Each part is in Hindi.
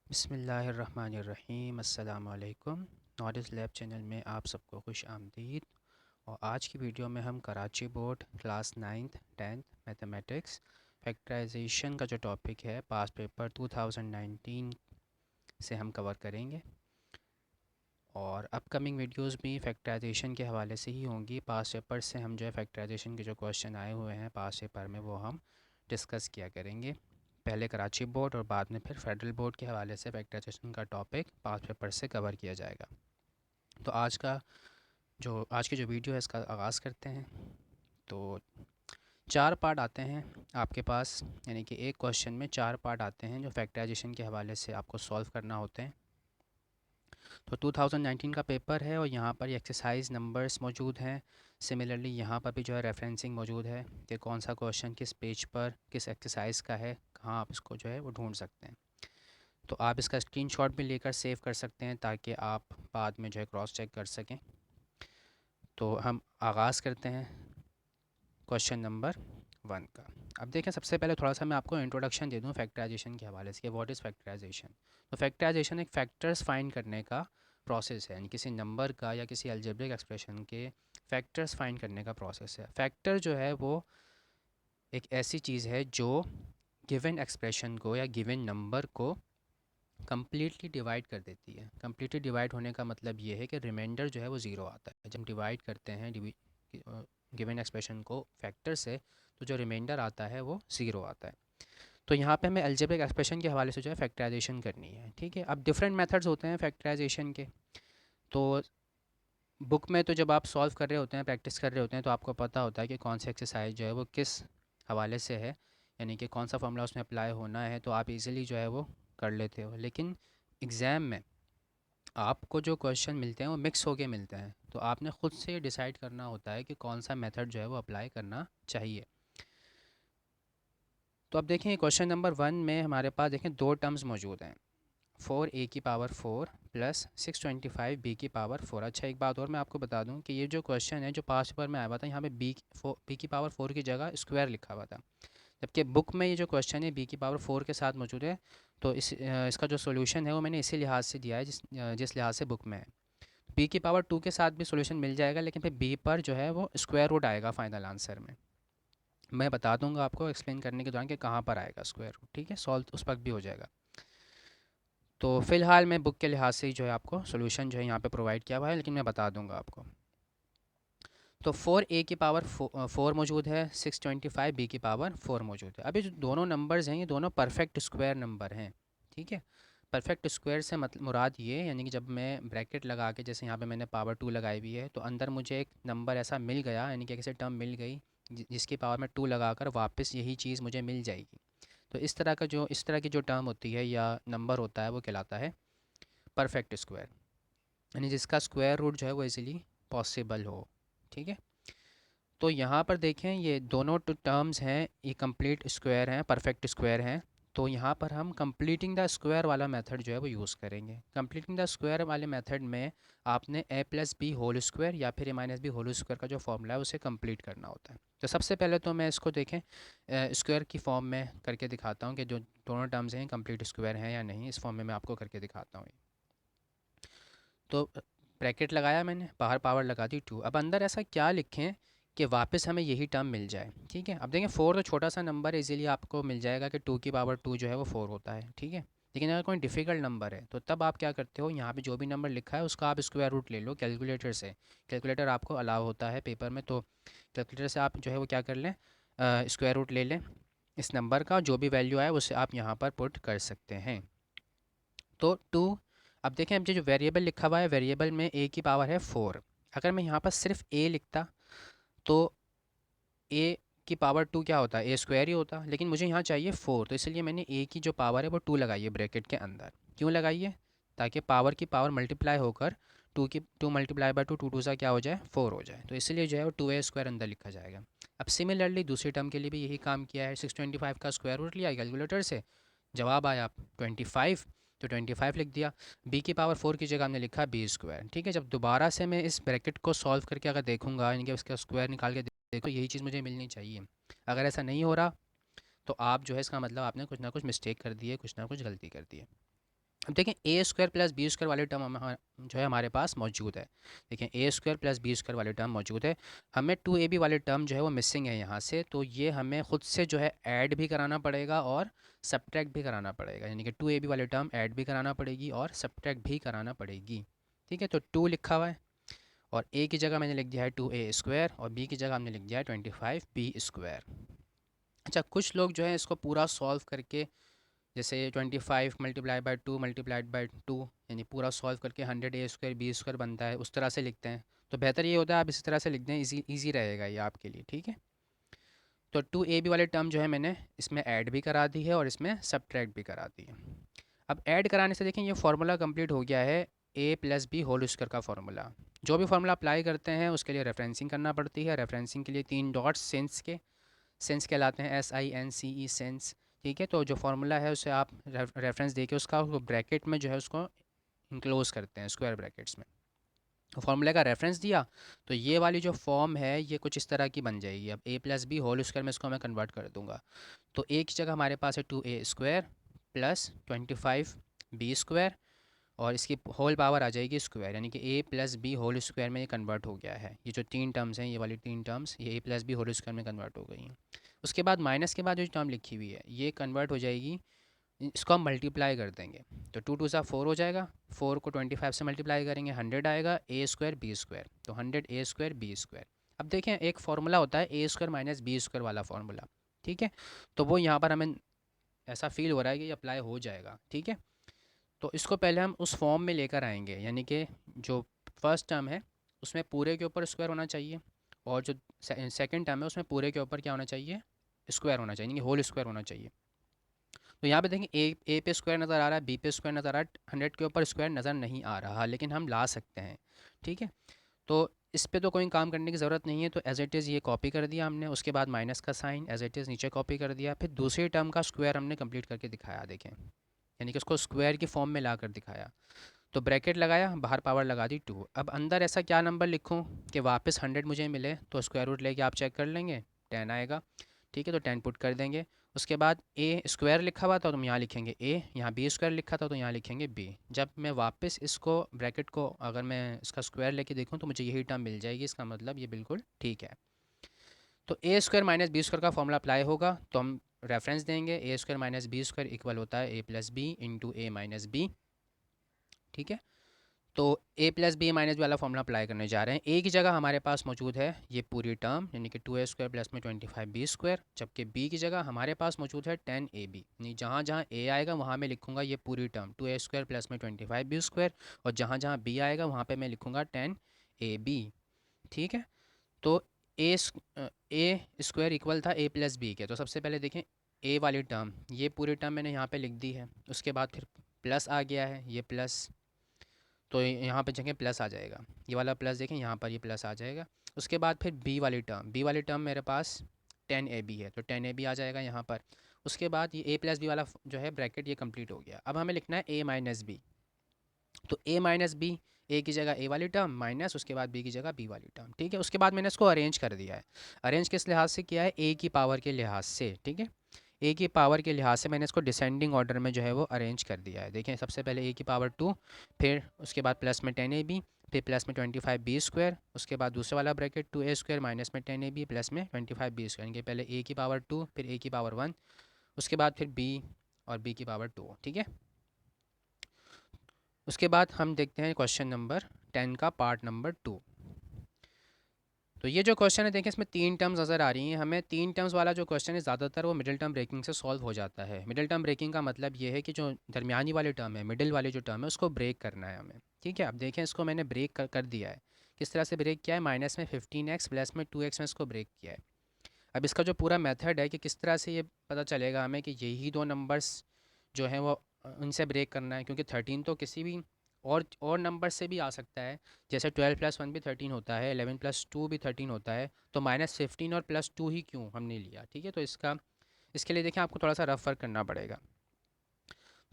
बिस्मिल्लाहिर्रहमानिर्रहीम अस्सलाम वालेकुम। नॉलेज लैब चैनल में आप सबको खुश आमदीद। और आज की वीडियो में हम Karachi board class 9th 10th mathematics factorization का जो टॉपिक है पास्ट पेपर 2019 से हम कवर करेंगे। और अपकमिंग वीडियोस भी फैक्टराइजेशन के हवाले से ही होंगी। पास्ट पेपर से हम जो है फैक्टराइजेशन के जो क्वेश्चन आए हुए हैं पास्ट पेपर में वो हम डिस्कस किया करेंगे। पहले कराची बोर्ड और बाद में फिर फेडरल बोर्ड के हवाले से फैक्टराइजेशन का टॉपिक पास्ट पेपर से कवर किया जाएगा। तो आज की जो वीडियो है इसका आगाज़ करते हैं। तो 4 पार्ट आते हैं आपके पास, यानी कि एक क्वेश्चन में 4 पार्ट आते हैं जो फैक्टराइजेशन के हवाले से आपको सॉल्व करना होते हैं। तो 2019 का पेपर है और यहाँ पर एक्सरसाइज नंबर्स मौजूद हैं। सिमिलरली यहाँ पर भी जो है रेफरेंसिंग मौजूद है कि कौन सा क्वेश्चन किस पेज पर किस एक्सरसाइज का है, कहाँ आप इसको जो है वो ढूंढ सकते हैं। तो आप इसका स्क्रीनशॉट भी लेकर सेव कर सकते हैं ताकि आप बाद में जो है क्रॉस चेक कर सकें। तो हम आगाज़ करते हैं क्वेश्चन नंबर 1 का। अब देखें, सबसे पहले थोड़ा सा मैं आपको इंट्रोडक्शन दे दूं फैक्टराइजेशन के हवाले से कि व्हाट इज़ फैक्टराइजेशन। तो फैक्टराइजेशन एक फैक्टर्स फाइंड करने का प्रोसेस है, यानी किसी नंबर का या किसी अलजेब्रिक एक्सप्रेशन के फैक्टर्स फाइंड करने का प्रोसेस है। फैक्टर जो है वो एक ऐसी चीज़ है जो गिवन एक्सप्रेशन को या गिवन नंबर को कम्प्लीटली डिवाइड कर देती है। कम्प्लीटली डिवाइड होने का मतलब ये है कि रिमाइंडर जो है वो ज़ीरो आता है। जब हम डिवाइड करते हैं गिवन एक्सप्रेशन को फैक्टर से, तो जो रिमाइंडर आता है वो ज़ीरो आता है। तो यहाँ पे हमें अलजेब्रिक एक्सप्रेशन के हवाले से जो है फैक्टराइजेशन करनी है। ठीक है, अब डिफरेंट मेथड्स होते हैं फैक्टराइजेशन के। तो बुक में तो जब आप सॉल्व कर रहे होते हैं, प्रैक्टिस कर रहे होते हैं, तो आपको पता होता है कि कौन सी एक्सरसाइज जो है वो किस हवाले से है, यानी कि कौन सा फॉर्मूला उसमें अप्लाई होना है, तो आप इजीली जो है वो कर लेते हो। लेकिन एग्ज़ाम में आपको जो क्वेश्चन मिलते हैं वो मिक्स होके मिलते हैं, तो आपने ख़ुद से डिसाइड करना होता है कि कौन सा मेथड जो है वो अप्लाई करना चाहिए। तो अब देखें क्वेश्चन नंबर 1 में हमारे पास देखें दो टर्म्स मौजूद हैं, 4a⁴ प्लस 625b की पावर 4। अच्छा, एक बात और मैं आपको बता दूं कि ये जो क्वेश्चन है जो पास पेपर में आया हुआ था, यहाँ पे b की पावर 4 की जगह स्क्वायर लिखा हुआ था, जबकि बुक में ये जो क्वेश्चन है b की पावर 4 के साथ मौजूद है। तो इसका जो सोल्यूशन है वो मैंने इसी लिहाज से दिया है जिस लिहाज से बुक में है। b की पावर 2 के साथ भी सोल्यूशन मिल जाएगा, लेकिन फिर b पर जो है वो स्क्वायर रूट आएगा फाइनल आंसर में। मैं बता दूंगा आपको एक्सप्लेन करने के दौरान कि कहाँ पर आएगा स्क्वायर रूट। ठीक है, सॉल्व उस वक्त भी हो जाएगा। तो फ़िलहाल मैं बुक के लिहाज से ही जो है आपको सोल्यूशन जो है यहाँ पे प्रोवाइड किया हुआ है, लेकिन मैं बता दूंगा आपको। तो 4a की पावर 4 मौजूद है, 625b की पावर 4 मौजूद है। अभी जो दोनों नंबर्स हैं ये दोनों परफेक्ट स्क्वायर नंबर हैं। ठीक है, परफेक्ट स्क्वायर से मतलब मुराद ये, यानी कि जब मैं ब्रैकेट लगा के, जैसे यहाँ पे मैंने पावर 2 लगाई हुई है, तो अंदर मुझे एक नंबर ऐसा मिल गया, यानी कि किसी टर्म मिल गई जिसकी पावर में 2 लगाकर वापस यही चीज़ मुझे मिल जाएगी। तो इस तरह की जो टर्म होती है या नंबर होता है वो कहलाता है परफेक्ट स्क्वायर, यानी जिसका स्क्वायर रूट जो है वो इजीली पॉसिबल हो। ठीक है, तो यहाँ पर देखें ये दोनों टर्म्स हैं, ये कंप्लीट स्क्वायर हैं, परफेक्ट स्क्वायर हैं। तो यहाँ पर हम कंप्लीटिंग द स्क्वायर वाला मेथड जो है वो यूज़ करेंगे। कंप्लीटिंग द स्क्वायर वाले मेथड में आपने a plus B whole square या फिर a minus B whole square का जो फॉर्मूला है उसे कंप्लीट करना होता है। तो सबसे पहले तो मैं इसको देखें स्क्वायर की फॉर्म में करके दिखाता हूँ कि जो दोनों टर्म्स हैं कंप्लीट स्क्वायर हैं या नहीं। इस फॉर्म में मैं आपको करके दिखाता हूँ। तो ब्रैकेट लगाया मैंने, बाहर पावर लगा दी 2। अब अंदर ऐसा क्या लिखें कि वापस हमें यही टर्म मिल जाए। ठीक है, अब देखें 4 तो छोटा सा नंबर है, इजीली आपको मिल जाएगा कि 2 की पावर 2 जो है वो 4 होता है। ठीक है, लेकिन अगर कोई डिफ़िकल्ट नंबर है तो तब आप क्या करते हो, यहाँ पे जो भी नंबर लिखा है उसका आप स्क्वायर रूट ले लो कैलकुलेटर से। कैलकुलेटर आपको अलाउ होता है पेपर में, तो कैलकुलेटर से आप जो है वो क्या कर लें, स्क्वायर रूट ले लें इस नंबर का, जो भी वैल्यू आए उसे आप यहाँ पर पुट कर सकते हैं। तो 2, अब देखें अब जो वेरिएबल लिखा हुआ है, वेरिएबल में a की पावर है 4। अगर मैं यहाँ पर सिर्फ a लिखता तो a की पावर 2 क्या होता है, a स्क्वायर ही होता, लेकिन मुझे यहाँ चाहिए 4, तो इसलिए मैंने a की जो पावर है वो 2 लगाई है ब्रैकेट के अंदर। क्यों लगाई है, ताकि पावर की पावर मल्टीप्लाई होकर 2 मल्टीप्लाई बाय 2, 2 2 सा क्या हो जाए 4 हो जाए, तो इसलिए जो है वो 2a स्क्वायर अंदर लिखा जाएगा। अब सिमिलरली दूसरी टर्म के लिए भी यही काम किया है, 625 का स्क्वायर रूट लिया कैलकुलेटर से, जवाब आया 25, तो 25 लिख दिया। b की पावर 4 की जगह हमने लिखा b स्क्वायर। ठीक है, जब दोबारा से मैं इस ब्रैकेट को सॉल्व करके अगर देखूंगा, यानी कि उसका स्क्वायर निकाल के देखो, यही चीज़ मुझे मिलनी चाहिए। अगर ऐसा नहीं हो रहा तो आप जो है इसका मतलब आपने कुछ ना कुछ मिस्टेक कर दी है, कुछ ना कुछ गलती कर दी है। अब देखें ए स्क्वायर प्लस बी स्क्वायर वाले टर्म जो है हमारे पास मौजूद है। देखें ए स्क्वायर प्लस बी स्क्वायर वाले टर्म मौजूद है, हमें टू ए बी वाले टर्म जो है वो मिसिंग है यहाँ से, तो ये हमें ख़ुद से जो है ऐड भी कराना पड़ेगा और सब्ट्रैक्ट भी कराना पड़ेगा, यानी कि टू ए बी वाले टर्म ऐड भी कराना पड़ेगी और सब्ट्रैक्ट भी कराना पड़ेगी। ठीक है, तो टू लिखा हुआ है और ए की जगह मैंने लिख दिया है टू ए स्क्वायर और बी की जगह हमने लिख दिया है 25 बी स्क्वायर। अच्छा, कुछ लोग जो है इसको पूरा सॉल्व करके, जैसे 25 multiply by two multiplied by two, यानी पूरा सॉल्व करके 100 ए स्क्वायर बी स्क्वायर बनता है, उस तरह से लिखते हैं। तो बेहतर ये होता है आप इसी तरह से लिख दें, इजी रहेगा ये आपके लिए। ठीक है, तो टू ए बी वाले टर्म जो है मैंने इसमें ऐड भी करा दी है और इसमें सब्ट्रैक्ट भी करा दी है। अब ऐड कराने से देखें ये फार्मूला कंप्लीट हो गया है, A plus B whole square का फार्मूला। जो भी फार्मूला अप्लाई करते हैं उसके लिए रेफरेंसिंग करना पड़ती है। रेफरेंसिंग के लिए 3 डॉट्स सेंस के, सेंस कहलाते हैं SINCE सेंस। ठीक है, तो जो फार्मूला है उसे आप रेफरेंस दे के उसका ब्रैकेट में जो है उसको इंक्लोज करते हैं स्क्वायर ब्रैकेट्स में। फार्मूले का रेफरेंस दिया तो ये वाली जो फॉर्म है ये कुछ इस तरह की बन जाएगी। अब ए प्लस बी होल स्क्वायर में इसको मैं कन्वर्ट कर दूंगा, तो ए की जगह हमारे पास है 2a square plus 25 B square और इसकी होल पावर आ जाएगी स्क्वायर, यानी कि ए प्लस बी होल स्क्वायर में ये कन्वर्ट हो गया है। ये जो 3 टर्म्स हैं, ये वाली 3 टर्म्स, ये ए प्लस बी होल स्क्वायर में कन्वर्ट हो गई हैं। उसके बाद माइनस के बाद जो टर्म लिखी हुई है ये कन्वर्ट हो जाएगी, इसको हम मल्टीप्लाई कर देंगे तो 2 2 सा 4 हो जाएगा, 4 को 25 से मल्टीप्लाई करेंगे 100 आएगा, ए स्क्वायर बी स्क्वायर, तो 100 ए स्क्वायर बी स्क्वायर। अब देखें एक फार्मूला होता है ए स्क्वायर माइनस बी स्क्वायर वाला फार्मूला। ठीक है, तो वो यहाँ पर हमें ऐसा फील हो रहा है कि ये अप्लाई हो जाएगा। ठीक है, तो इसको पहले हम उस फॉर्म में लेकर आएंगे, यानी कि जो फर्स्ट टर्म है उसमें पूरे के ऊपर स्क्वायर होना चाहिए और जो सेकंड टर्म है उसमें पूरे के ऊपर क्या होना चाहिए, स्क्वायर होना चाहिए, यानी कि होल स्क्वायर होना चाहिए। तो यहाँ पे देखें ए पे स्क्वायर नज़र आ रहा है, बी पे स्क्वायर नज़र आ रहा है, 100 के ऊपर स्क्वायर नज़र नहीं आ रहा, लेकिन हम ला सकते हैं। ठीक है, तो इस पे तो कोई काम करने की ज़रूरत नहीं है, तो एज इट इज़ ये कॉपी कर दिया हमने। उसके बाद माइनस का साइन एज इट इज़ नीचे कॉपी कर दिया, फिर दूसरी टर्म का स्क्वायर हमने कंप्लीट करके दिखाया, देखें, यानी कि उसको स्क्वायर की फॉर्म में ला कर दिखाया। तो ब्रैकेट लगाया, बाहर पावर लगा दी 2। अब अंदर ऐसा क्या नंबर लिखूँ कि वापस 100 मुझे मिले, तो स्क्वायर रूट लेके आप चेक कर लेंगे, 10 आएगा। ठीक है, तो 10 पुट कर देंगे। उसके बाद ए स्क्वायर लिखा हुआ था तो हम यहाँ लिखेंगे ए, यहाँ बी स्क्वायर लिखा था तो यहाँ लिखेंगे बी। जब मैं वापस इसको ब्रैकेट को अगर मैं इसका स्क्वायर लेके देखूँ तो मुझे यही टर्म मिल जाएगी, इसका मतलब ये बिल्कुल ठीक है। तो A square minus B square का फॉर्मूला अप्लाई होगा, तो हम रेफरेंस देंगे A square minus B square equal होता है A plus B into A minus B. ठीक है, तो A plus B minus B वाला फॉर्मूला अप्लाई करने जा रहे हैं। ए की जगह हमारे पास मौजूद है ये पूरी टर्म, यानी कि 2a स्क्वायर प्लस में 25 बी स्क्वायर, जबकि बी की जगह हमारे पास मौजूद है 10 ए बी, यानी जहाँ जहाँ ए आएगा वहाँ मैं लिखूँगा ये पूरी टर्म 2a स्क्वायर प्लस में 25 बी स्क्वायर, और जहाँ जहाँ बी आएगा वहाँ पर मैं लिखूँगा 10 ए बी। ठीक है, तो ए स्क्वायर इक्वल था ए प्लस बी के, तो सबसे पहले देखें ए वाली टर्म, ये पूरी टर्म मैंने यहाँ पे लिख दी है। उसके बाद फिर प्लस आ गया है, ये प्लस, तो यहाँ पे जगह प्लस आ जाएगा, ये वाला प्लस देखें यहाँ पर ये प्लस आ जाएगा। उसके बाद फिर बी वाली टर्म मेरे पास 10 ए बी है, तो 10 ए बी आ जाएगा यहाँ पर। उसके बाद ये ए प्लस बी वाला जो है ब्रैकेट ये कंप्लीट हो गया। अब हमें लिखना है ए माइनस बी, तो ए माइनस बी, ए की जगह ए वाली टर्म माइनस उसके बाद बी की जगह बी वाली टर्म। ठीक है, उसके बाद मैंने इसको अरेंज कर दिया है। अरेंज किस लिहाज से किया है, ए की पावर के लिहाज से। ठीक है, ए की पावर के लिहाज से मैंने इसको डिसेंडिंग ऑर्डर में जो है वो अरेंज कर दिया है। देखें, सबसे पहले ए की पावर 2, फिर उसके बाद प्लस में 10 ए बी, फिर प्लस में 25 बी स्क्वायर, उसके बाद दूसरे वाला ब्रैकेट 2a स्क्वायर माइनस में 10 ए बी प्लस में 25 बी स्क्वायर, यानी कि पहले ए की पावर 2 फिर ए की पावर 1, उसके बाद फिर बी और बी की पावर 2। ठीक है, उसके बाद हम देखते हैं क्वेश्चन नंबर 10 का पार्ट नंबर 2। तो ये जो क्वेश्चन है देखें, इसमें 3 टर्म्स नज़र आ रही हैं हमें। 3 टर्म्स वाला जो क्वेश्चन है ज़्यादातर वो मिडिल टर्म ब्रेकिंग से सॉल्व हो जाता है। मिडिल टर्म ब्रेकिंग का मतलब ये है कि जो दरमियानी वाले टर्म है, मिडिल वाले जो टर्म है उसको ब्रेक करना है हमें। ठीक है, अब देखें इसको मैंने ब्रेक कर दिया है। किस तरह से ब्रेक किया है, माइनस में 15x प्लस में 2x में इसको ब्रेक किया है। अब इसका जो पूरा मेथड है कि किस तरह से ये पता चलेगा हमें कि यही दो नंबर्स जो हैं वो उनसे ब्रेक करना है, क्योंकि 13 तो किसी भी और नंबर से भी आ सकता है। जैसे 12 प्लस 1 भी 13 होता है, 11 प्लस 2 भी 13 होता है, तो माइनस 15 और प्लस 2 ही क्यों हमने लिया। ठीक है, तो इसके लिए देखें आपको थोड़ा सा रफ वर्क करना पड़ेगा।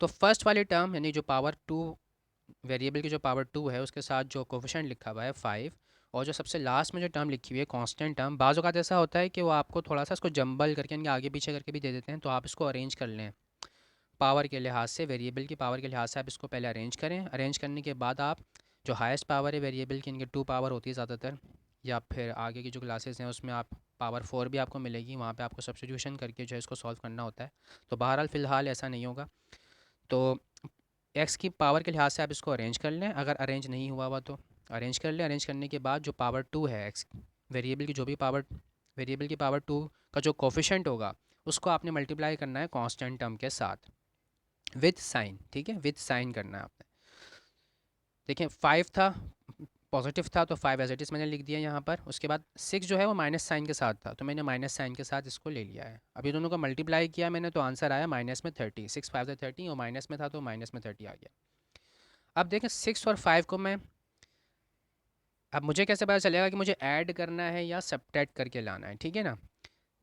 तो फर्स्ट वाली टर्म यानी जो पावर 2, वेरिएबल की जो पावर 2 है उसके साथ जो कोफिशिएंट लिखा हुआ है 5, और जो सबसे लास्ट में जो टर्म लिखी हुई है कांस्टेंट टर्म, बाज़ औक़ात ऐसा होता है कि वो आपको थोड़ा सा इसको जंबल करके यानी आगे पीछे करके भी दे देते हैं, तो आप इसको अरेंज कर लें। पावर के लिहाज से, वेरिएबल की पावर के लिहाज से आप इसको पहले अरेंज करें। अरेंज करने के बाद आप जो हाईएस्ट पावर है वेरिएबल की, इनके 2 पावर होती है ज़्यादातर, या फिर आगे की जो क्लासेस हैं उसमें आप पावर 4 भी आपको मिलेगी, वहाँ पे आपको सब्स्टिट्यूशन करके जो है इसको सॉल्व करना होता है। तो बहरहाल फ़िलहाल ऐसा नहीं होगा। तो एक्स की पावर के लिहाज से आप इसको अरेंज कर लें, अगर अरेंज नहीं हुआ हुआ तो अरेंज कर लें। अरेंज करने के बाद जो पावर 2 है एक्स वेरिएबल की, जो भी पावर, वेरिएबल की पावर 2 का जो कोफिशेंट होगा उसको आपने मल्टीप्लाई करना है कांस्टेंट टर्म के साथ विथ साइन, ठीक है, विथ साइन करना है आपने। देखिए 5 था, पॉजिटिव था, तो 5 एज इट इज़ मैंने लिख दिया यहाँ पर। उसके बाद 6 जो है वो माइनस साइन के साथ था, तो मैंने माइनस साइन के साथ इसको ले लिया है। अभी दोनों को मल्टीप्लाई किया मैंने, तो आंसर आया माइनस में 30। 6 5 से 30 और माइनस में था तो माइनस में 30 आ गया। अब देखें 6 और 5 को मैं, अब मुझे कैसे पता चलेगा कि मुझे ऐड करना है या सब्ट्रैक्ट करके लाना है, ठीक है ना।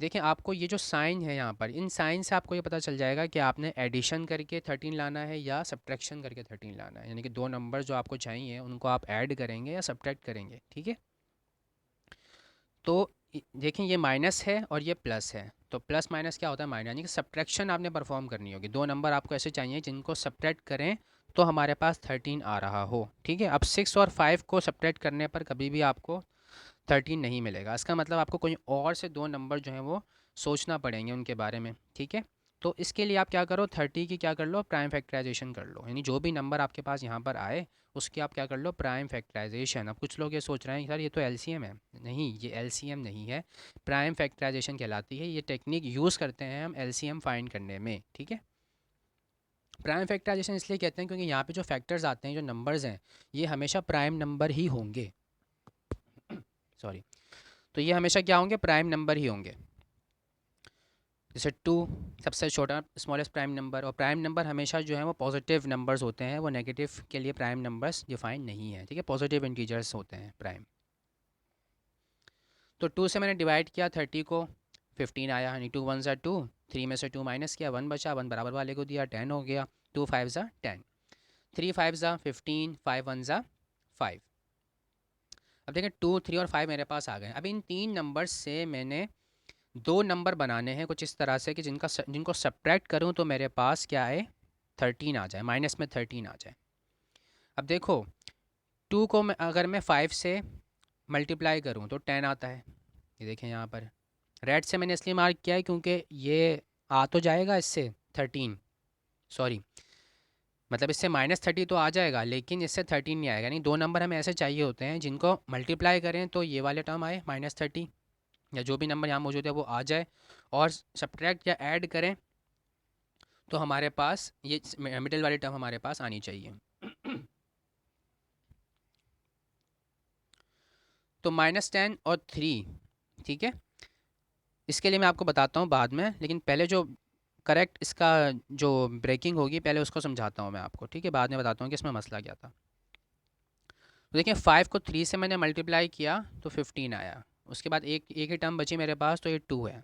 देखिए आपको ये जो साइन है यहाँ पर, इन साइन से आपको ये पता चल जाएगा कि आपने एडिशन करके 13 लाना है या सब्ट्रैक्शन करके 13 लाना है। यानी कि दो नंबर जो आपको चाहिए उनको आप ऐड करेंगे या सब्ट्रैक्ट करेंगे, ठीक है। तो देखें ये माइनस है और ये प्लस है, तो प्लस माइनस क्या होता है, माइनस, यानी कि सब्ट्रैक्शन आपने परफॉर्म करनी होगी। दो नंबर आपको ऐसे चाहिए जिनको सब्ट्रैक्ट करें तो हमारे पास 13 आ रहा हो, ठीक है। अब 6 और 5 को सब्ट्रैक्ट करने पर कभी भी आपको 13 नहीं मिलेगा। इसका मतलब आपको कोई और से दो नंबर जो हैं वो सोचना पड़ेंगे उनके बारे में, ठीक है। तो इसके लिए आप क्या करो, 30 की क्या कर लो, प्राइम फैक्टराइजेशन कर लो। यानी जो भी नंबर आपके पास यहाँ पर आए उसकी आप क्या कर लो, प्राइम फैक्टराइजेशन। अब कुछ लोग ये सोच रहे हैं सर ये तो एलसीएम है। नहीं, ये एलसीएम नहीं है, प्राइम फैक्टराइजेशन कहलाती है। ये टेक्निक यूज़ करते हैं हम एलसीएम फाइंड करने में, ठीक है। प्राइम फैक्टराइजेशन इसलिए कहते हैं क्योंकि यहाँ पे जो फैक्टर्स आते हैं, जो नंबर्स हैं, ये हमेशा प्राइम नंबर ही होंगे। सॉरी, तो ये हमेशा क्या होंगे, प्राइम नंबर ही होंगे। जैसे 2 सबसे छोटा स्मॉलेस्ट प्राइम नंबर, और प्राइम नंबर हमेशा जो है वो पॉजिटिव नंबर्स होते हैं, वो नेगेटिव के लिए प्राइम नंबर्स डिफाइन नहीं है, ठीक है। पॉजिटिव इंटीजर्स होते हैं प्राइम। तो 2 से मैंने डिवाइड किया 30 को, 15 आया, यानी 2 1 ज़ा 2, 3 में से 2 माइनस किया, 1 बचा, 1 बराबर वाले को दिया, 10 हो गया। 2 5 ज़ा 10, 3 5 ज़ा 15, 5 1 ज़ा 5। अब देखें 2 3 और 5 मेरे पास आ गए। अब इन तीन नंबर्स से मैंने दो नंबर बनाने हैं कुछ इस तरह से कि जिनको सब्ट्रैक्ट करूं तो मेरे पास क्या आए, 13 आ जाए, माइनस में 13 आ जाए। अब देखो 2 को अगर मैं 5 से मल्टीप्लाई करूं तो 10 आता है। ये देखें यहाँ पर रेड से मैंने इसलिए मार्क किया है क्योंकि ये आ तो जाएगा इससे 13, सॉरी मतलब इससे -30 तो आ जाएगा, लेकिन इससे 13 नहीं आएगा। नहीं, दो नंबर हमें ऐसे चाहिए होते हैं जिनको मल्टीप्लाई करें तो ये वाले टर्म आए -30, या जो भी नंबर यहाँ मौजूद है वो आ जाए, और सब्ट्रैक्ट या ऐड करें तो हमारे पास ये मिडिल वाली टर्म हमारे पास आनी चाहिए। तो -10 और 3, ठीक है। इसके लिए मैं आपको बताता हूँ बाद में, लेकिन पहले जो करेक्ट इसका जो ब्रेकिंग होगी पहले उसको समझाता हूँ मैं आपको, ठीक है। बाद में बताता हूँ कि इसमें मसला क्या था। तो देखिए 5 को 3 से मैंने मल्टीप्लाई किया तो 15 आया। उसके बाद एक एक ही टर्म बची मेरे पास, तो ये 2 है,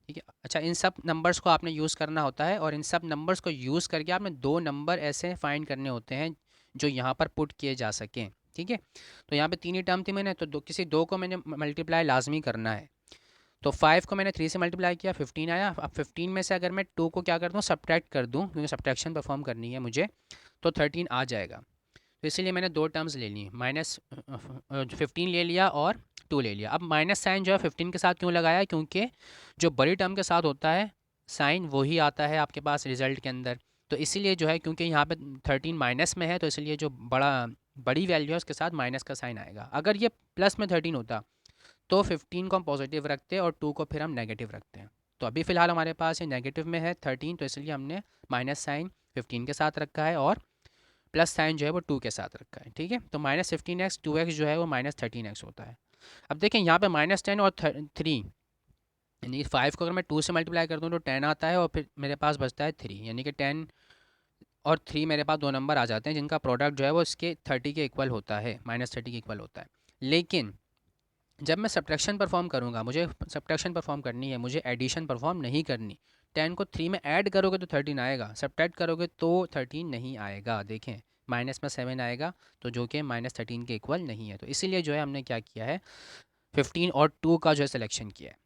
ठीक है। अच्छा, इन सब नंबर्स को आपने यूज़ करना होता है, और इन सब नंबर्स को यूज़ करके आपने दो नंबर ऐसे फाइंड करने होते हैं जो यहाँ पर पुट किए जा सकें, ठीक है। तो यहाँ पे तीन ही टर्म थी मैंने, तो किसी दो को मैंने मल्टीप्लाई लाजमी करना है। तो 5 को मैंने 3 से मल्टीप्लाई किया, 15 आया। अब 15 में से अगर मैं 2 को क्या कर दूँ, सब्ट्रैक्ट कर दूँ, क्योंकि सब्ट्रैक्शन परफॉर्म करनी है मुझे, तो 13 आ जाएगा। तो इसीलिए मैंने दो टर्म्स ले ली, -15 ले लिया और 2 ले लिया। अब माइनस साइन जो है 15 के साथ क्यों लगाया, क्योंकि जो बड़ी टर्म के साथ होता है साइन वही आता है आपके पास रिजल्ट के अंदर। तो इसीलिए जो है, क्योंकि यहाँ पे 13 माइनस में है, तो इसलिए जो बड़ी वैल्यू है उसके साथ माइनस का साइन आएगा। अगर ये प्लस में 13 होता तो 15 को हम पॉजिटिव रखते हैं और 2 को फिर हम नेगेटिव रखते हैं। तो अभी फ़िलहाल हमारे पास ये नेगेटिव में है 13, तो इसलिए हमने माइनस साइन 15 के साथ रखा है और प्लस साइन जो है वो 2 के साथ रखा है, ठीक है। तो -15x 2x जो है वो -13x होता है। अब देखें यहाँ पे -10 और 3, यानी कि 5 को अगर मैं 2 से मल्टीप्लाई कर दूँ तो 10 आता है, और फिर मेरे पास बचता है 3, यानी कि 10 और 3 मेरे पास दो नंबर आ जाते हैं जिनका प्रोडक्ट जो है वो इसके 30 के इक्वल होता है, -30 के इक्वल होता है। लेकिन जब मैं सब्ट्रैक्शन परफॉर्म करूँगा, मुझे सब्ट्रैक्शन परफॉर्म करनी है, मुझे एडिशन परफॉर्म नहीं करनी। 10 को 3 में ऐड करोगे तो 13 आएगा, सब्ट्रैक्ट करोगे तो 13 नहीं आएगा। देखें माइनस में 7 आएगा, तो जो कि -13 के इक्वल नहीं है। तो इसीलिए जो है हमने क्या किया है, 15 और 2 का जो है सिलेक्शन किया है।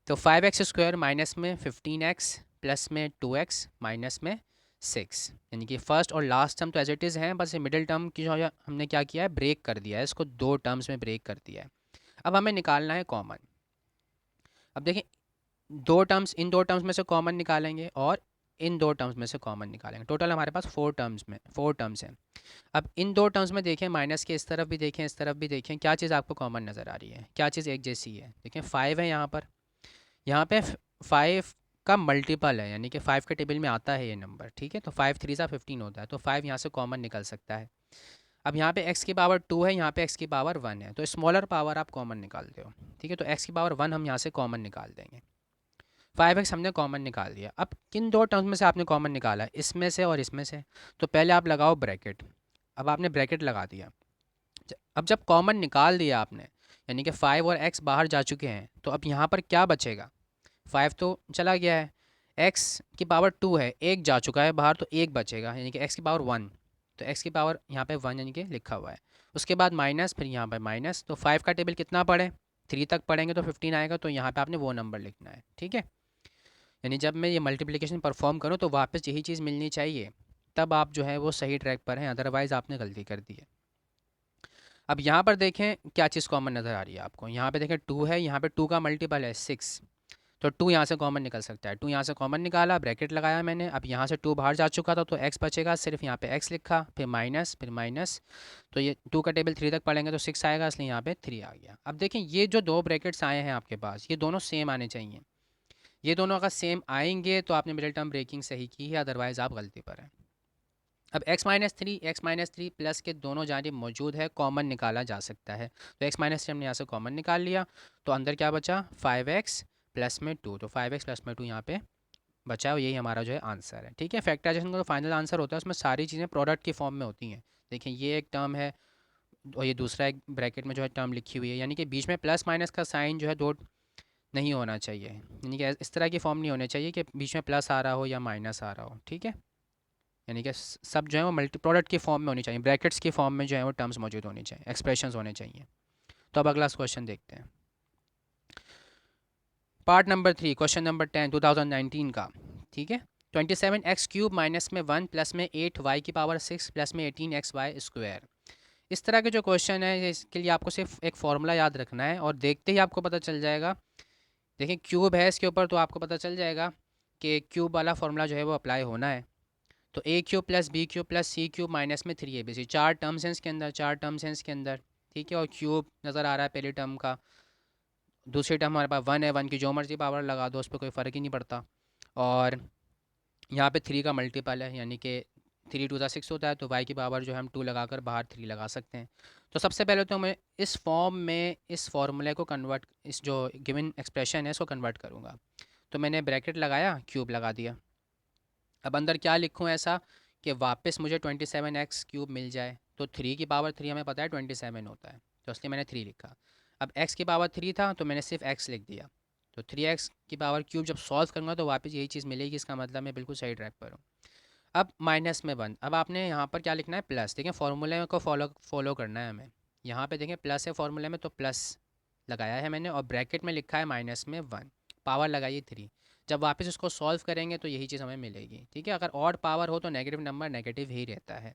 तो 5x स्क्वायर माइनस में 15x प्लस में 2x माइनस में 6, यानी कि फर्स्ट और लास्ट टर्म तो एज इट इज़ हैं, बस ये मिडिल टर्म की जो है हमने क्या किया है, ब्रेक कर दिया है, इसको दो टर्म्स में ब्रेक कर दिया है। अब हमें निकालना है कॉमन। अब देखें, इन दो टर्म्स में से कॉमन निकालेंगे और इन दो टर्म्स में से कॉमन निकालेंगे। टोटल हमारे पास फोर टर्म्स हैं। अब इन दो टर्म्स में देखें, माइनस के इस तरफ भी देखें, इस तरफ भी देखें, क्या चीज़ आपको कॉमन नज़र आ रही है, क्या चीज़ एक जैसी है। देखें 5 है यहाँ पे 5 का मल्टीपल है, यानी कि 5 के टेबल में आता है ये नंबर, ठीक है। तो 5 3 सा 15 होता है, तो 5 यहाँ से कॉमन निकल सकता है। अब यहाँ पे x की पावर 2 है, यहाँ पे x की पावर 1 है, तो स्मॉलर पावर आप कॉमन निकालते हो, ठीक है। तो x की पावर 1 हम यहाँ से कॉमन निकाल देंगे। 5x हमने कॉमन निकाल दिया। अब किन दो टर्म्स में से आपने कॉमन निकाला है, इसमें से और इसमें से। तो पहले आप लगाओ ब्रैकेट। अब आपने ब्रैकेट लगा दिया। अब जब कॉमन निकाल दिया आपने, यानी कि 5 और x बाहर जा चुके हैं, तो अब यहाँ पर क्या बचेगा, 5 तो चला गया है, x की पावर 2 है, एक जा चुका है बाहर, तो एक बचेगा, यानी कि x की पावर 1। तो x की पावर यहाँ पे 1 यानी कि लिखा हुआ है। उसके बाद माइनस, फिर यहाँ पे माइनस। तो 5 का टेबल कितना पढ़े, 3 तक पढ़ेंगे तो 15 आएगा, तो यहाँ पे आपने वो नंबर लिखना है, ठीक है। यानी जब मैं ये मल्टीप्लिकेशन परफॉर्म करूँ तो वापस यही चीज़ मिलनी चाहिए, तब आप जो है वो सही ट्रैक पर हैं, अदरवाइज़ आपने गलती कर दी है। अब यहाँ पर देखें क्या चीज़ कॉमन नज़र आ रही है आपको, यहाँ पे देखें 2 है, यहाँ पे 2 का मल्टीपल है 6, तो 2 यहाँ से कॉमन निकल सकता है। 2 यहाँ से कॉमन निकाला, ब्रैकेट लगाया मैंने। अब यहाँ से 2 बाहर जा चुका था, तो x बचेगा, सिर्फ यहाँ पे x लिखा, फिर माइनस, फिर माइनस। तो ये 2 का टेबल 3 तक पढ़ेंगे तो 6 आएगा, इसलिए यहाँ पे 3 आ गया। अब देखें ये जो दो ब्रैकेट्स आए हैं आपके पास, ये दोनों सेम आने चाहिए। ये दोनों अगर सेम आएंगे तो आपने मिडिल टर्म ब्रेकिंग सही की है, अदरवाइज़ आप गलती पर हैं। अब x माइनस थ्री प्लस के दोनों जानिब मौजूद है, कॉमन निकाला जा सकता है। तो x-3 हमने यहाँ से कॉमन निकाल लिया, तो अंदर क्या बचा, 5x प्लस में 2। तो 5x प्लस में 2 यहाँ पे बचा है, और यही हमारा जो है आंसर है, ठीक है। फैक्टराइजेशन का जो फाइनल आंसर होता है उसमें सारी चीज़ें प्रोडक्ट की फॉर्म में होती हैं। देखिए ये एक टर्म है और ये दूसरा एक ब्रैकेट में जो है टर्म लिखी हुई है, यानी कि बीच में प्लस माइनस का साइन जो है दो नहीं होना चाहिए, यानी कि इस तरह की फॉर्म नहीं होनी चाहिए कि बीच में प्लस आ रहा हो या माइनस आ रहा हो, ठीक है। यानी कि सब जो है वो मल्टी प्रोडक्ट की फॉर्म में होनी चाहिए, ब्रैकेट्स की फॉर्म में जो है वो टर्म्स मौजूद होनी चाहिए, एक्सप्रेशंस होने चाहिए। तो अब अगला क्वेश्चन देखते हैं, पार्ट नंबर 3, क्वेश्चन नंबर 10 2019 का, ठीक है। 27x³ माइनस में 1 प्लस में 8y की पावर 6 प्लस में 18xy स्क्वायर। इस तरह के जो क्वेश्चन है, इसके लिए आपको सिर्फ एक फार्मूला याद रखना है और देखते ही आपको पता चल जाएगा। देखिए क्यूब है इसके ऊपर, तो आपको पता चल जाएगा कि क्यूब वाला फार्मूला जो है वो अप्लाई होना है। तो a³ plus b³ plus c³ minus में 3abc, चार टर्म्स हैं इसके अंदर, चार टर्म्स हैं इसके अंदर, ठीक है। और क्यूब नज़र आ रहा है पहले टर्म का, दूसरी टर्म हमारे पास 1 है, 1 की जो मर्जी पावर लगा दो, उस पर कोई फ़र्क ही नहीं पड़ता। और यहाँ पे 3 का मल्टीपल है, यानी कि 3 2 6 होता है, तो y की पावर जो है हम 2 लगाकर बाहर 3 लगा सकते हैं। तो सबसे पहले तो मैं इस फॉर्म में इस फॉर्मूले को कन्वर्ट, इस जो गिवन एक्सप्रेशन है इसको कन्वर्ट करूँगा। तो मैंने ब्रैकेट लगाया, क्यूब लगा दिया। अब अंदर क्या लिखूँ ऐसा कि वापस मुझे 27x³ मिल जाए। तो 3 की पावर 3 हमें पता है 27 होता है, तो इसलिए मैंने 3 लिखा। अब x की पावर 3 था तो मैंने सिर्फ x लिख दिया। तो 3x की पावर क्यूब जब सॉल्व करूँगा तो वापस यही चीज़ मिलेगी, इसका मतलब मैं बिल्कुल सही ट्रैक पर हूँ। अब माइनस में 1, अब आपने यहाँ पर क्या लिखना है, प्लस। देखें फार्मूले को फॉलो करना है हमें। यहाँ पे देखें प्लस है फार्मूले में, तो प्लस लगाया है मैंने, और ब्रैकेट में लिखा है माइनस में 1, पावर लगाइए 3। जब वापस इसको सॉल्व करेंगे तो यही चीज़ हमें मिलेगी, ठीक है। अगर ऑड पावर हो तो नेगेटिव नंबर नेगेटिव ही रहता है।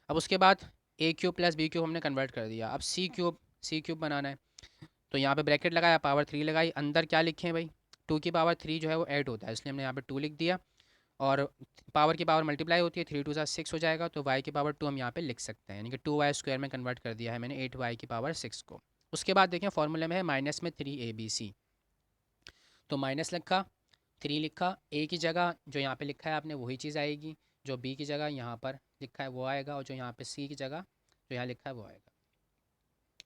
अब उसके बाद a³ प्लस b³ हमने कन्वर्ट कर दिया। अब c³ बनाना है, तो यहाँ पे ब्रैकेट लगाया, पावर 3 लगाई, अंदर क्या लिखें भाई, 2 की पावर 3 जो है वो ऐड होता है, इसलिए हमने यहाँ पे 2 लिख दिया। और पावर की पावर मल्टीप्लाई होती है, 3 2 6 हो जाएगा, तो y की पावर 2 हम यहाँ पे लिख सकते हैं, यानी कि 2y स्क्वायर में कन्वर्ट कर दिया है मैंने 8y की पावर 6 को। उसके बाद देखें फार्मूले में है माइनस में 3abc, तो माइनस लिखा, 3 लिखा, a की जगह जो यहाँ पे लिखा है आपने वही चीज़ आएगी, जो b की जगह यहाँ पर लिखा है वो आएगा, और जो यहाँ पे c की जगह जो यहाँ लिखा है वो आएगा।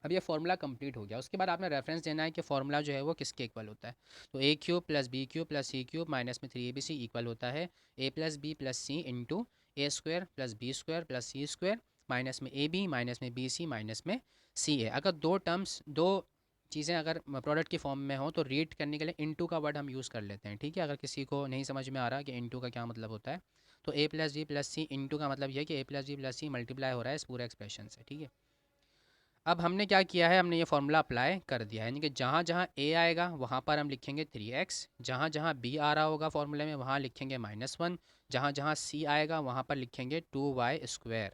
अब ये फार्मूला कंप्लीट हो गया। उसके बाद आपने रेफरेंस देना है कि फार्मूला जो है वो किसके इक्वल होता है। तो a³ plus b³ plus c³ minus में 3abc इक्वल होता है a plus B plus C into A square plus B square plus C square minus में ab माइनस में bc माइनस में ca। अगर दो टर्म्स, दो चीज़ें अगर प्रोडक्ट की फॉर्म में हो तो रीड करने के लिए इनटू का वर्ड हम यूज़ कर लेते हैं, ठीक है। अगर किसी को नहीं समझ में आ रहा कि इनटू का क्या मतलब होता है, तो a plus B plus C into का मतलब यह है कि a plus B plus C multiply हो रहा है इस पूरे एक्सप्रेशन से, ठीक है। अब हमने क्या किया है, हमने ये फार्मूला अप्लाई कर दिया है, यानी कि जहाँ जहाँ a आएगा वहाँ पर हम लिखेंगे 3x, जहाँ जहाँ b आ रहा होगा फार्मूले में वहाँ लिखेंगे -1, जहाँ जहाँ सी आएगा वहाँ पर लिखेंगे 2y²।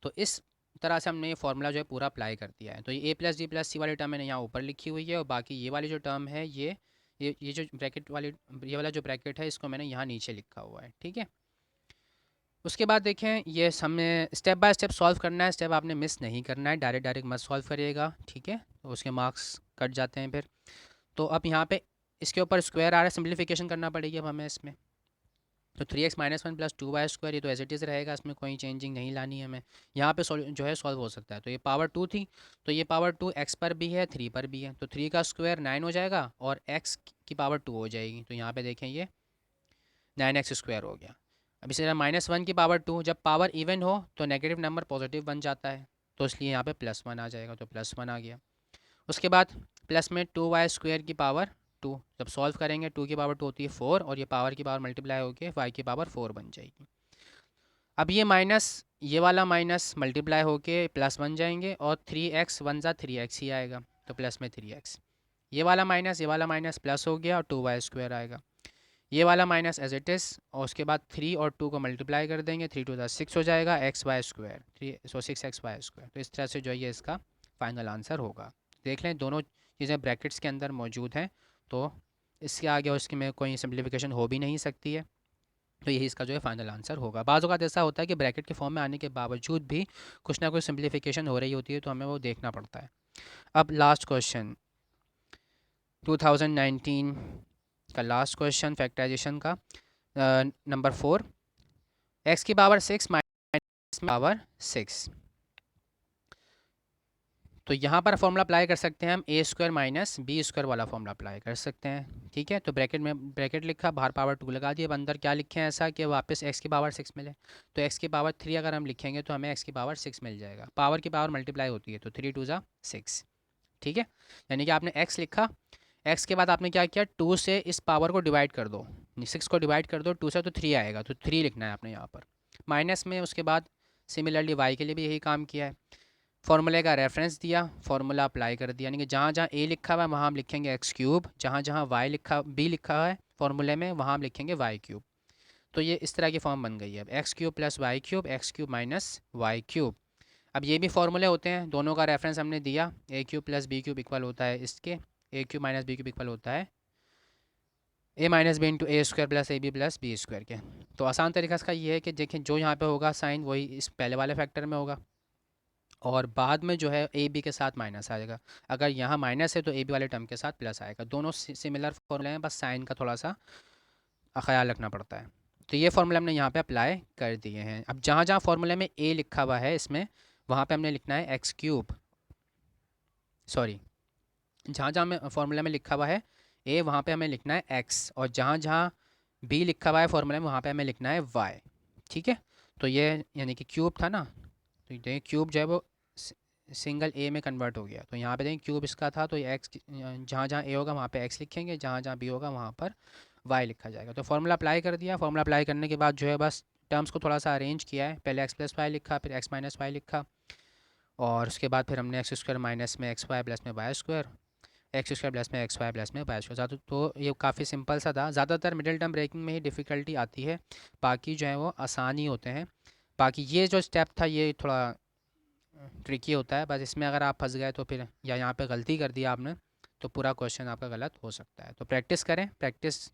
तो इस तरह से हमने ये फार्मूला जो है पूरा अप्लाई कर दिया है। तो ये a+d+c वाली टर्म मैंने यहाँ ऊपर लिखी हुई है, और बाकी ये वाली जो टर्म है ये जो ब्रैकेट वाली, ये वाला जो ब्रैकेट है इसको मैंने यहाँ नीचे लिखा हुआ है, ठीक है। उसके बाद देखें, ये हमें स्टेप बाय स्टेप सॉल्व करना है, स्टेप आपने मिस नहीं करना है, डायरेक्ट डायरेक्ट मत सॉल्व करिएगा, ठीक है, तो उसके मार्क्स कट जाते हैं फिर। तो अब यहाँ पे इसके ऊपर स्क्वायर आ रहा है, सिंप्लीफिकेशन करना पड़ेगी अब हमें इसमें। तो 3x-1 + 2y² ये तो एज इट इज़ रहेगा, इसमें कोई चेंजिंग नहीं लानी है हमें। यहाँ पे जो है सॉल्व हो सकता है। तो ये पावर 2 थी, तो ये पावर 2 x पर भी है, 3 पर भी है, तो 3 का स्क्वायर 9 हो जाएगा और x की पावर 2 हो जाएगी। तो यहाँ पे देखें ये 9x² हो गया। अब इसी तरह -1 की पावर 2, जब पावर इवन हो तो नेगेटिव नंबर पॉजिटिव बन जाता है, तो इसलिए यहाँ पे +1 आ जाएगा, तो +1 आ गया। उसके बाद प्लस में 2y² की पावर 2, जब सॉल्व करेंगे 2 की पावर 2 होती है 4, और ये पावर की पावर मल्टीप्लाई होकर y की पावर 4 बन जाएगी। अब ये माइनस, ये वाला माइनस मल्टीप्लाई होके प्लस बन जाएंगे, और 3x 1 ज़ा 3x ही आएगा, तो प्लस में 3x। ये वाला माइनस प्लस हो गया और 2y² आएगा। ये वाला माइनस एज इट इज़, और उसके बाद 3 और 2 को मल्टीप्लाई कर देंगे, 3 2 6 हो जाएगा, xy², 6xy²। तो इस तरह से जो है ये इसका फाइनल आंसर होगा। देख लें दोनों चीज़ें ब्रैकेट्स के अंदर मौजूद हैं, तो इसके आगे और इसकी में कोई सिम्प्लीफिकेशन हो भी नहीं सकती है, तो यही इसका जो है फाइनल आंसर होगा। बाज़ औक़ात ऐसा होता है कि ब्रैकेट के फॉर्म में आने के बावजूद भी कुछ ना कुछ सिम्प्लीफिकेशन हो रही होती है, तो हमें वो देखना पड़ता है। अब लास्ट क्वेश्चन 2019 का लास्ट क्वेश्चन फैक्टराइजेशन का, नंबर 4, x की पावर 6 माइनस पावर 6। तो यहाँ पर फॉर्मूला अप्लाई कर सकते हैं हम, a² - b² वाला फॉर्मूला अप्लाई कर सकते हैं, ठीक है। तो ब्रैकेट में ब्रैकेट लिखा, बाहर पावर 2 लगा दिया, अब अंदर क्या लिखें ऐसा कि वापस x की पावर 6 मिले। तो x की पावर 3 अगर हम लिखेंगे तो हमें x की पावर 6 मिल जाएगा। पावर की पावर मल्टीप्लाई होती है, तो 3 2 ज़ा 6, ठीक है। यानी कि आपने x लिखा, x के बाद आपने क्या किया, 2 से इस पावर को डिवाइड कर दो, 6 को डिवाइड कर दो 2 से, तो 3 आएगा, तो 3 लिखना है आपने यहाँ पर माइनस में। उसके बाद सिमिलरली y के लिए भी यही काम किया है, फार्मूले का रेफरेंस दिया, फार्मूला अप्लाई कर दिया, यानी कि जहाँ जहाँ a लिखा हुआ है वहाँ हम लिखेंगे x³, जहाँ जहाँ b लिखा हुआ है फार्मूले में वहाँ हम लिखेंगे y³। तो ये इस तरह की फॉर्म बन गई है। अब x³ + y³, x³ - y³। अब ये भी फार्मूले होते हैं, दोनों का रेफरेंस हमने दिया, a³ + b³ इक्वल होता है इसके, a³ - b³ इक्वल होता है a - b × a² + ab + b² के। तो आसान तरीका इसका ये है कि देखें जो यहाँ पे होगा साइन वही इस पहले वाले फैक्टर में होगा, और बाद में जो है ए बी के साथ माइनस आएगा। अगर यहाँ माइनस है तो ए बी वाले टर्म के साथ प्लस आएगा। दोनों सिमिलर फॉर्मूले हैं, बस साइन का थोड़ा सा ख्याल रखना पड़ता है। तो ये फार्मूला हमने यहाँ पे अप्लाई कर दिए हैं। अब जहाँ जहाँ फार्मूले में ए लिखा हुआ है इसमें, वहाँ पे हमने लिखना है x³, सॉरी, जहाँ जहाँ में फार्मूला में लिखा हुआ है ए वहाँ पे हमें लिखना है x, और जहाँ जहाँ बी लिखा हुआ है फार्मूला में वहाँ पे हमें लिखना है y, ठीक है। तो ये यानी कि क्यूब था ना, तो ये क्यूब जो है वो सिंगल ए में कन्वर्ट हो गया। तो यहाँ पे देखें क्यूब इसका था, तो ये एक्स, जहाँ जहाँ ए होगा वहाँ पे एक्स लिखेंगे, जहाँ जहाँ बी होगा वहाँ पर वाई लिखा जाएगा। तो फार्मूला अप्लाई कर दिया, फार्मूला अप्लाई करने के बाद जो है बस टर्म्स को थोड़ा सा अरेंज किया है, पहले x + y लिखा, फिर x - y लिखा, और उसके बाद फिर हमने x² माइनस में xy प्लस में y², x² प्लस में xy प्लस में y²। ज़्यादा तो ये काफ़ी सिंपल सा था। ज़्यादातर मिडिल टर्म ब्रेकिंग में ही डिफ़िकल्टी आती है, बाकी जो है वो आसान ही होते हैं। बाकी ये जो स्टेप था ये थोड़ा ट्रिकी होता है, बस इसमें अगर आप फंस गए तो फिर, या यहाँ पे गलती कर दी आपने, तो पूरा क्वेश्चन आपका गलत हो सकता है। तो प्रैक्टिस करें, प्रैक्टिस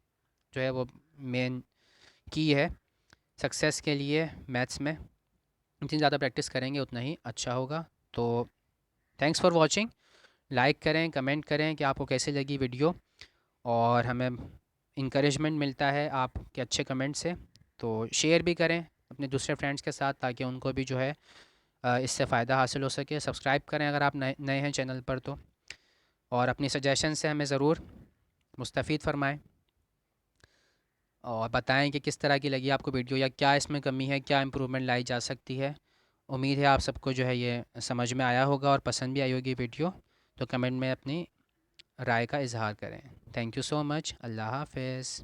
जो है वो मेन की है सक्सेस के लिए मैथ्स में। जितनी ज़्यादा प्रैक्टिस करेंगे उतना ही अच्छा होगा। तो थैंक्स फॉर वॉचिंग, लाइक करें, कमेंट करें कि आपको कैसी लगी वीडियो, और हमें इंकरेजमेंट मिलता है आपके अच्छे कमेंट से। तो शेयर भी करें अपने दूसरे फ्रेंड्स के साथ, ताकि उनको भी जो है इससे फ़ायदा हासिल हो सके। सब्सक्राइब करें अगर आप नए नए हैं चैनल पर तो, और अपनी सजेशन से हमें ज़रूर मुस्तफ़ीद फ़रमाएँ, और बताएं कि किस तरह की लगी आपको वीडियो, या क्या इसमें कमी है, क्या इम्प्रूवमेंट लाई जा सकती है। उम्मीद है आप सबको जो है ये समझ में आया होगा और पसंद भी आई होगी वीडियो। तो कमेंट में अपनी राय का इजहार करें। Thank you so much. अल्लाह हाफ़िज़।